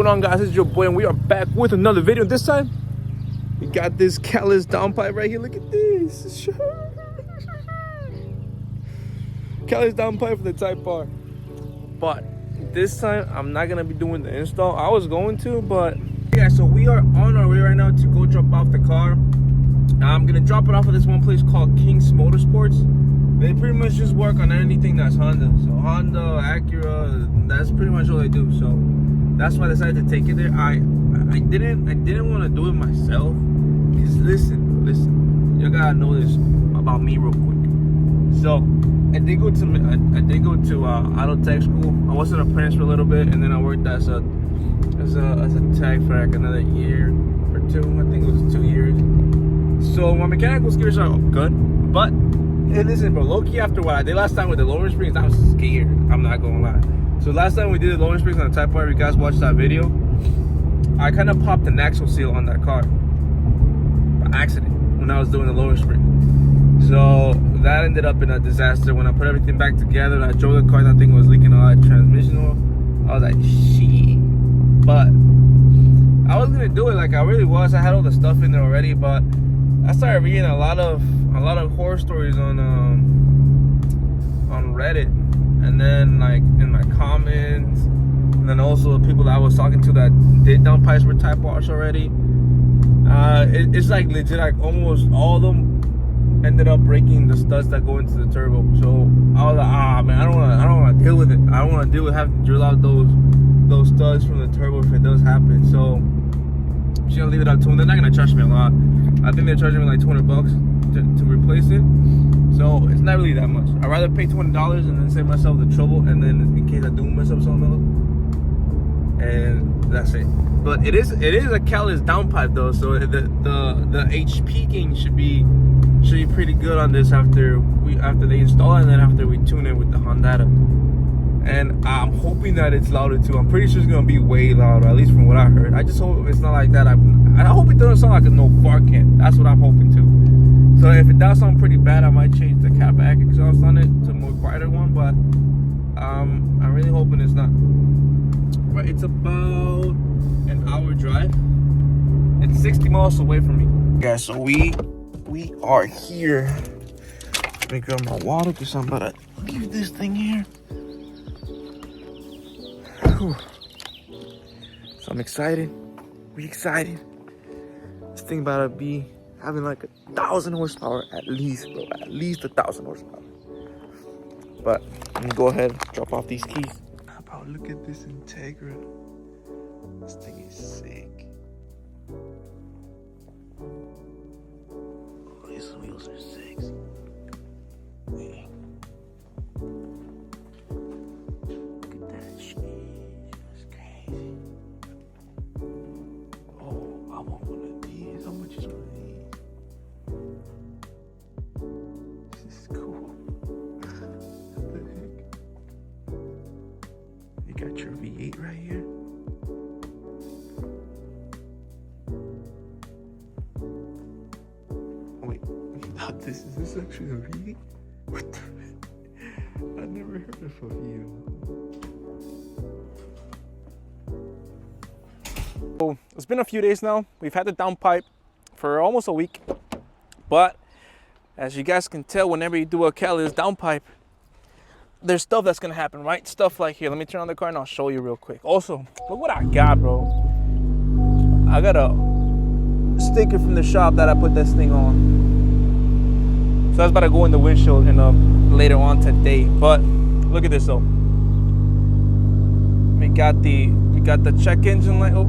going on, guys? It's your boy, and we are back with another video. This time we got this Catless Downpipe right here. Look at this. Catless Downpipe for the Type R. But this time I'm not gonna be doing the install. I was going to, but yeah, so we are on our way right now to go drop off the car. I'm gonna drop it off at this one place called King's Motorsports. They pretty much just work on anything that's Honda. So Honda, Acura, that's pretty much all they do. So that's why I decided to take it there. I didn't want to do it myself. Cause listen, you gotta know this about me real quick. So I did go to auto tech school. I was an apprentice for a little bit, and then I worked as a tech for like another year or two. I think it was 2 years. So my mechanical skills are good, but hey, listen, bro, low-key after what I did last time with the lower springs, I was scared. I'm not gonna lie. So last time we did the lower springs on the Type R, if you guys watched that video, I kind of popped an axle seal on that car by accident when I was doing the lower spring. So that ended up in a disaster. When I put everything back together, I drove the car, that thing was leaking a lot of transmission oil. I was like, shit. But I was gonna do it, like I really was. I had all the stuff in there already, but I started reading a lot of horror stories on Reddit, and then like in my comments, and then also the people that I was talking to that did downpipes with Type R's already. It's like legit, like almost all of them ended up breaking the studs that go into the turbo. So I was like, man, I don't want to deal with it. I don't want to deal with having to drill out those studs from the turbo if it does happen. So I'm just gonna leave it up to them. They're not gonna charge me a lot. I think they're charging me like $200 to replace it. So it's not really that much. I'd rather pay $20 and then save myself the trouble, and then in case I do mess up something else, and that's it. But it is a Catless downpipe though, so the HP gain should be pretty good on this after they install it, and then after we tune it with the Honda. And I'm hoping that it's louder too. I'm pretty sure it's gonna be way louder, at least from what I heard. I just hope it's not like that. I hope it doesn't sound like a no fart can. That's what I'm hoping too. So if it does sound pretty bad, I might change the catback exhaust on it to a more quieter one. But I'm really hoping it's not. Right, it's about an hour drive. It's 60 miles away from me. Guys, so we are here. Let me grab my water because I'm about to leave this thing here. Whew. So I'm excited. We excited. This thing about to be having like 1,000 horsepower at least, bro. At least 1,000 horsepower. But let me go ahead and drop off these keys. Bro, look at this Integra. This thing is sick. Oh, these wheels are sick. Dang. Look at that shit. That's crazy. Oh, I want one of these. How much is one of these? This is cool. What the heck? You got your V8 right here. Wait, this is actually a V8? What the heck? I never heard of a V8. So it's been a few days now. We've had the downpipe for almost a week, but as you guys can tell, whenever you do a Catless downpipe, there's stuff that's gonna happen, right? Stuff like here. Let me turn on the car and I'll show you real quick. Also, look what I got, bro. I got a sticker from the shop that I put this thing on. So that's about to go in the windshield later on today. But look at this though. We got the check engine light. Oh,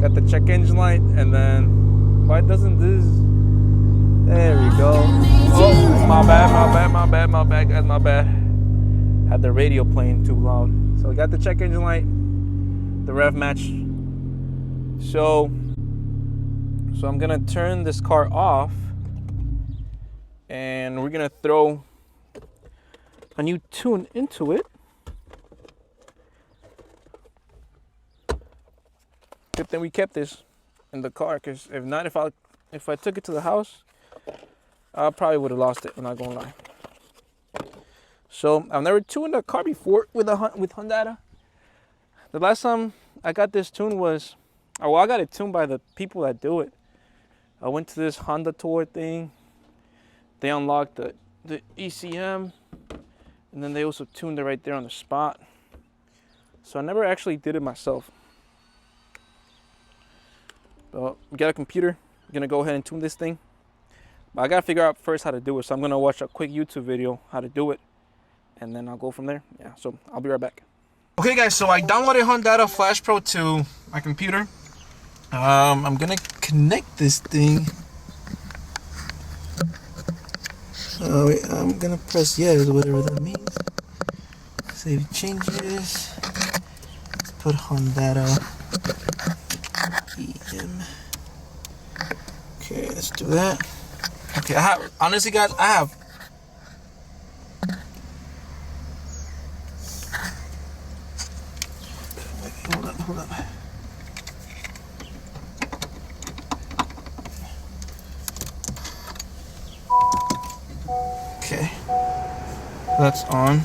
got the check engine light, and then why doesn't this? There we go. Oh, my bad, guys, my bad. Had the radio playing too loud. So we got the check engine light, the rev match. So I'm gonna turn this car off, and we're gonna throw a new tune into it. Good thing we kept this in the car, because if not, if I took it to the house, I probably would have lost it. I'm not gonna lie. So I've never tuned a car before with Honda. The last time I got this tuned was, well, I got it tuned by the people that do it. I went to this Honda tour thing. They unlocked the ECM, and then they also tuned it right there on the spot. So I never actually did it myself. But we got a computer. I'm gonna go ahead and tune this thing. But I gotta figure out first how to do it. So I'm gonna watch a quick YouTube video how to do it, and then I'll go from there. Yeah, so I'll be right back. Okay guys, so I downloaded Honda Flash Pro to my computer. I'm gonna connect this thing. Oh wait, I'm gonna press yes, whatever that means. Save changes. Let's put Honda EM. Okay, let's do that. Okay, honestly guys, I have hold up. Okay, that's on.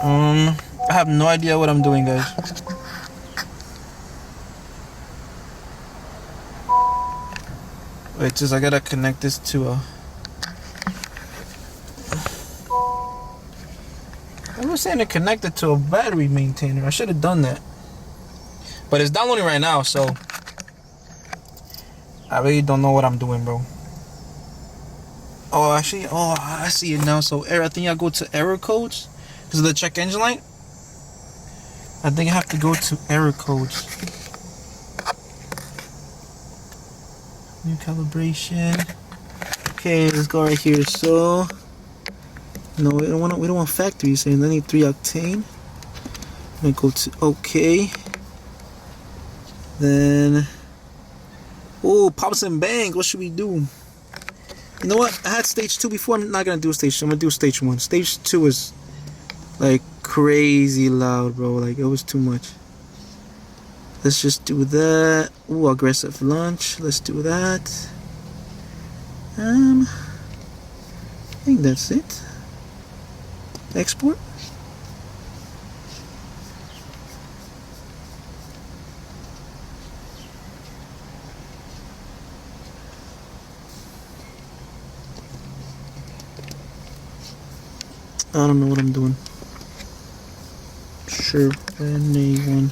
I have no idea what I'm doing, guys. Wait, just I gotta connect this to a. I was saying to connect it to a battery maintainer. I should have done that. But it's downloading right now, so I really don't know what I'm doing, bro. Oh, actually, I see it now. So I think I go to error codes because of the check engine light. I think I have to go to error codes. New calibration. Okay, let's go right here. So no, we don't want factory. So I need 3 octane. I'm gonna go to OK. Then, oh, pops and bangs. What should we do? You know what? I had stage 2 before. I'm not gonna do stage 2. I'm gonna do stage 1. Stage 2 is like crazy loud, bro. Like it was too much. Let's just do that. Ooh, aggressive launch. Let's do that. I think that's it. Export. I don't know what I'm doing. Sure, NA1.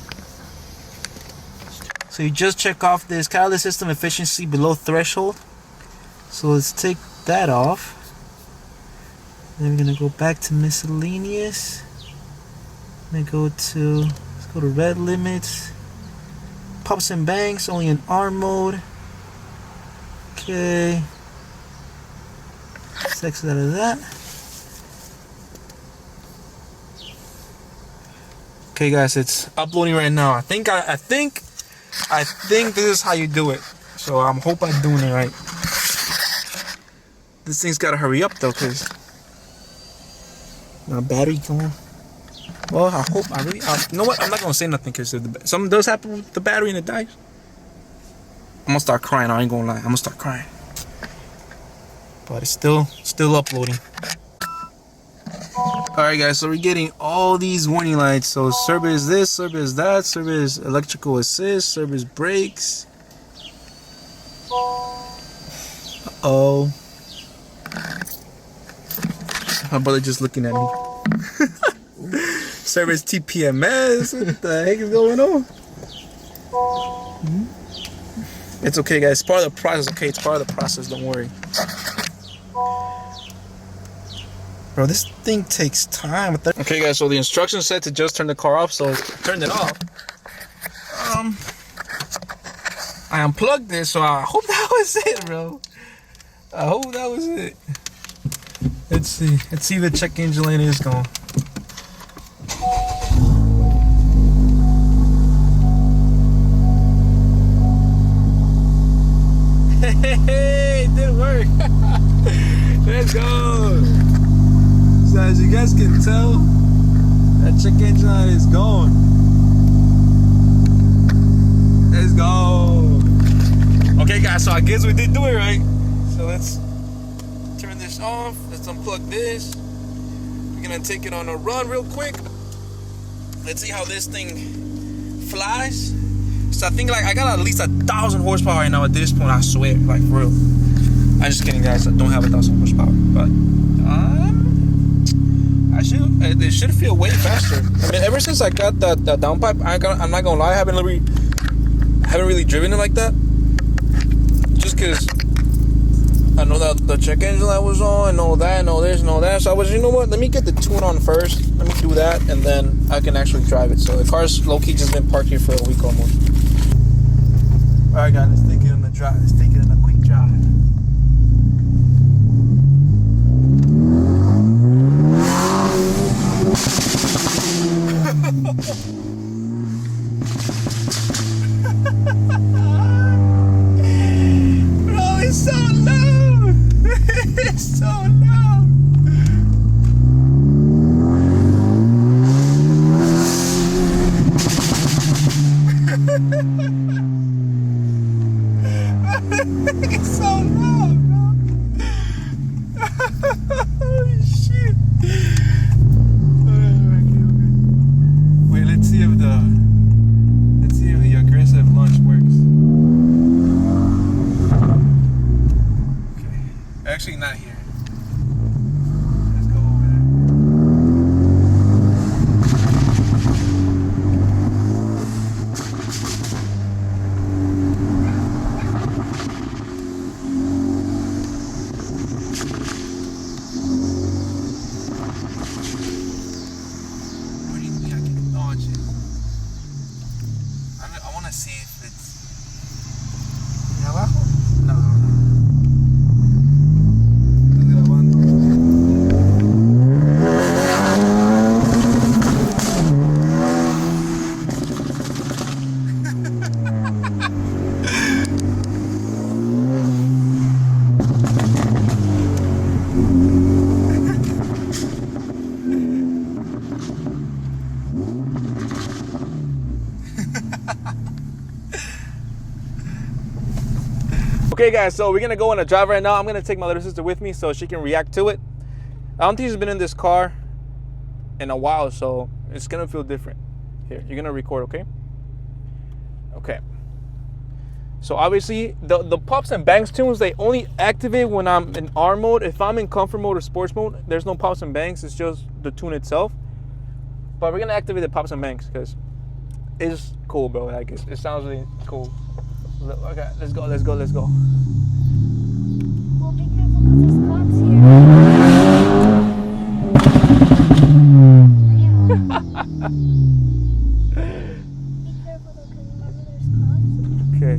So you just check off this catalyst system efficiency below threshold. So let's take that off. Then we're gonna go back to miscellaneous. Let's go to red limits. Pops and bangs only in R mode. Okay. Let's exit out of that. Okay guys, it's uploading right now. I think this is how you do it. So I hope I'm doing it right. This thing's gotta hurry up though, cause my battery going. Well, I hope you know what? I'm not gonna say nothing because if something does happen with the battery and it dies, I'm gonna start crying. I ain't gonna lie. I'm gonna start crying. But it's still uploading. Alright guys, so we're getting all these warning lights. So service this, service that, service electrical assist, service brakes. Uh-oh. My brother just looking at me. Service TPMS. What the heck is going on? It's okay guys, it's part of the process. Okay, it's part of the process, don't worry. Bro, this thing takes time. Okay guys, so the instructions said to just turn the car off, so I turned it off. I unplugged this, so I hope that was it, bro. I hope that was it. Let's see if the check engine light is gone. Hey, it didn't work. Let's go. So as you guys can tell, that check engine light is gone. Let's go. Okay guys, so I guess we did do it right. So let's turn this off. Let's unplug this. We're gonna take it on a run real quick. Let's see how this thing flies. So I think like I got at least 1,000 horsepower right now at this point. I swear, like for real. I'm just kidding, guys. I don't have 1,000 horsepower, but it should feel way faster. I mean, ever since I got that downpipe, I'm not gonna lie, I haven't really driven it like that. Just cause I know that the check engine light was on, and all that, and all this, and all that. So I was, you know what? Let me get the tune on first. Let me do that, and then I can actually drive it. So the car's low-key just been parked here for a week almost. All right, guys, let's take it on a drive. Let's take it on a quick drive. Bro, it's so loud. It's so loud. It's so loud, bro. Holy shit. Wait, let's see if the aggressive launch works. Okay. Actually not here. Let's go over there. Where do you think I can launch it? I want to see if it's abajo. No. Estoy grabando. Okay guys, so we're gonna go on a drive right now. I'm gonna take my little sister with me so she can react to it. I don't think she's been in this car in a while, so it's gonna feel different. Here, you're gonna record, okay? Okay. So obviously the pops and bangs tunes, they only activate when I'm in R mode. If I'm in comfort mode or sports mode, there's no pops and bangs, it's just the tune itself. But we're gonna activate the pops and bangs because it's cool, bro. Like it sounds really cool. Okay, let's go. Well, be careful because there's cops here. Be careful though, because remember there's cops. Okay.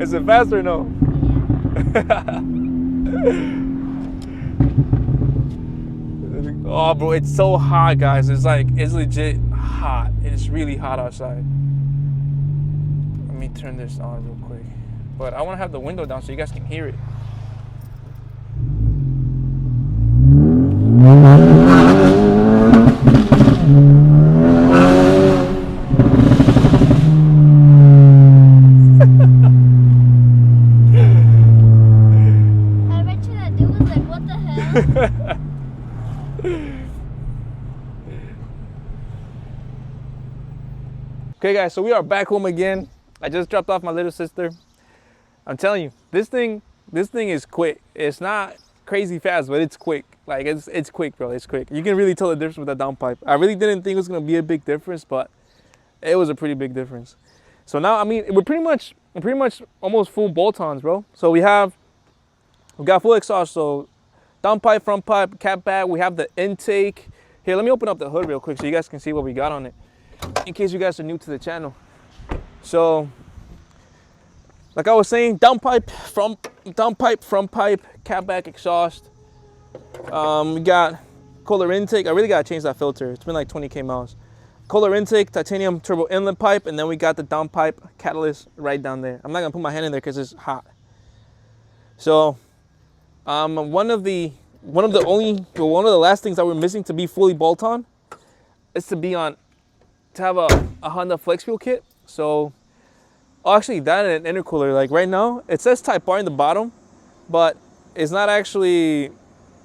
Is it fast or no? Oh, bro, it's so hot, guys. It's legit hot. It's really hot outside. Let me turn this on real quick. But I want to have the window down so you guys can hear it. I bet you that dude was like, what the hell? Okay guys, so we are back home again. I just dropped off my little sister. I'm telling you, this thing is quick. It's not crazy fast, but it's quick. Like it's quick, bro. It's quick. You can really tell the difference with that downpipe. I really didn't think it was gonna be a big difference, but it was a pretty big difference. So now, I mean, we're pretty much almost full bolt-ons, bro. So we got full exhaust, so downpipe, front pipe, cat bag. We have the intake. Here, let me open up the hood real quick so you guys can see what we got on it, in case you guys are new to the channel. So, like I was saying, downpipe, front pipe, cat back, exhaust. We got Kohler intake. I really gotta change that filter. It's been like 20K miles. Kohler intake, titanium turbo inlet pipe, and then we got the downpipe catalyst right down there. I'm not gonna put my hand in there because it's hot. So, one of the last things that we're missing to be fully bolt-on is to have a Honda flex fuel kit. So, actually that and an intercooler. Like right now, it says Type R in the bottom, but it's not actually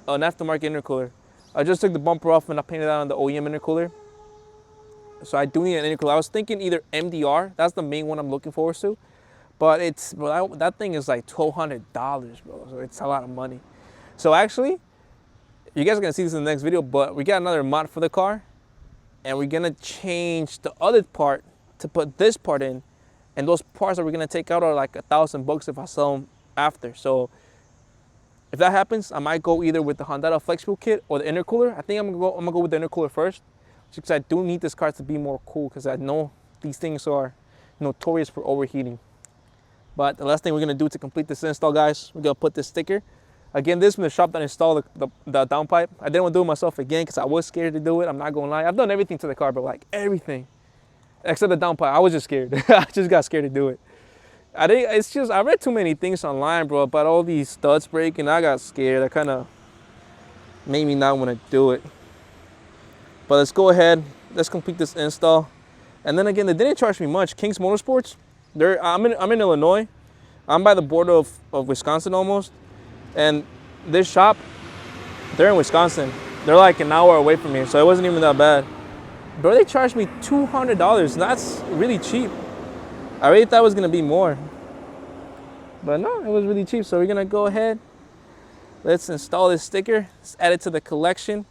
an aftermarket intercooler. I just took the bumper off and I painted that on the OEM intercooler. So I do need an intercooler. I was thinking either MDR. That's the main one I'm looking forward to. But it's, bro, that thing is like $1,200, bro. So it's a lot of money. So actually, you guys are gonna see this in the next video, but we got another mod for the car, and we're gonna change the other part to put this part in, and those parts that we're gonna take out are like $1,000 if I sell them after. So if that happens, I might go either with the Honda Flex Fuel kit or the intercooler. I think I'm gonna go with the intercooler first, because I do need this car to be more cool, because I know these things are notorious for overheating. But the last thing we're gonna do to complete this install, guys, we're gonna put this sticker. Again, this is from the shop that installed the downpipe. I didn't want to do it myself again because I was scared to do it. I'm not gonna lie. I've done everything to the car, but like everything except the downpipe. I was just scared. I just got scared to do it. I read too many things online, bro, about all these studs breaking. I got scared. That kind of made me not want to do it. But let's go ahead. Let's complete this install. And then again, they didn't charge me much. King's Motorsports. I'm in Illinois. I'm by the border of Wisconsin almost. And this shop, they're in Wisconsin. They're like an hour away from me, so it wasn't even that bad. Bro, they charged me $200. That's really cheap. I really thought it was gonna be more. But no, it was really cheap. So we're gonna go ahead. Let's install this sticker. Let's add it to the collection.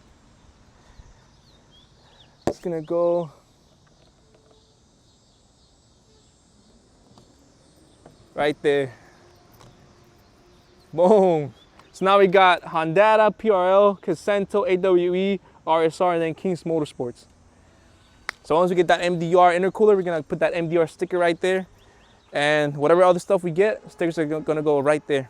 It's gonna go right there. Boom. So now we got Honda, PRL, Casento, AWE, RSR, and then King's Motorsports. So once we get that MDR intercooler, we're gonna put that MDR sticker right there. And whatever other stuff we get, stickers are gonna go right there.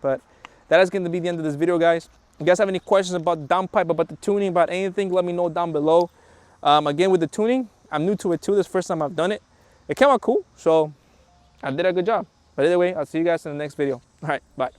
But that is gonna be the end of this video, guys. If you guys have any questions about the downpipe, about the tuning, about anything, let me know down below. Again, with the tuning, I'm new to it too. This is the first time I've done it. It came out cool, so I did a good job. But either way, I'll see you guys in the next video. All right, bye.